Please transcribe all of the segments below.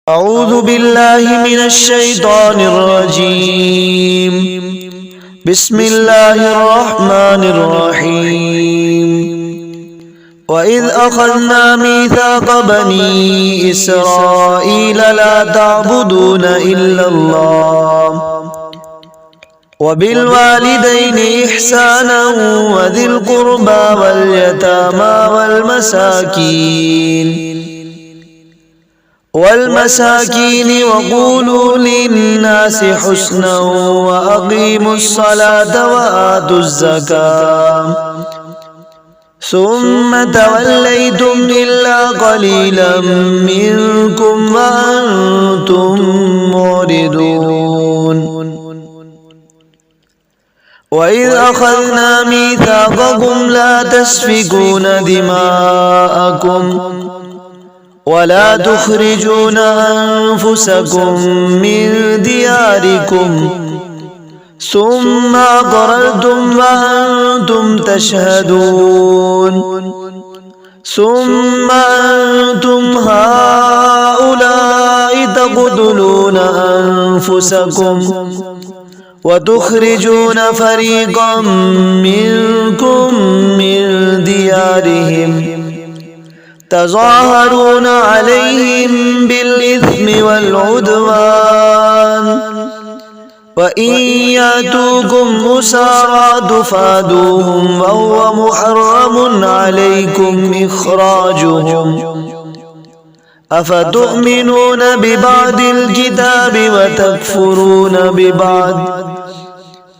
أعوذ بالله من الشيطان الرجيم. بسم الله الرحمن الرحيم. وإذ أخذنا ميثاق بني إسرائيل لا تعبدون إلا الله وبالوالدين إحسانا وذي القربى واليتامى والمساكين وقولوا للناس حسنا وأقيموا الصلاة وآتوا الزكاة ثم توليتم إلا قليلا منكم وأنتم معرضون. وإذ أخذنا ميثاقكم لا تسفكون دماءكم ولا تخرجون أنفسكم من دياركم ثم أقررتم وأنتم تشهدون ثم أنتم هؤلاء تقتلون أنفسكم وتخرجون فريقا منكم من ديارهم تظاهرون عليهم بالإثم والعدوان وإن يأتوكم أسارى تفادوهم وهو محرم عليكم إخراجهم أفتؤمنون ببعض الكتاب وتكفرون ببعض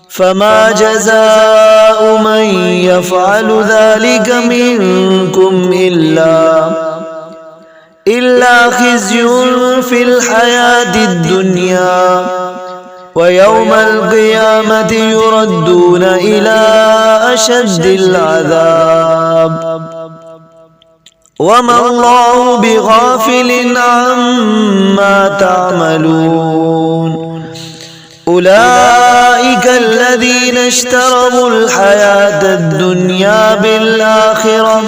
فما جزاء من يفعل ذلك منكم إلا خزي في الحياة الدنيا ويوم القيامة يردون إلى أشد العذاب وما الله بغافل عما تعملون. أولئك الذين اشتروا الحياة الدنيا بالآخرة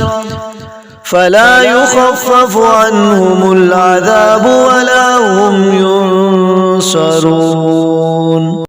فلا يخفف عنهم العذاب ولا هم ينصرون.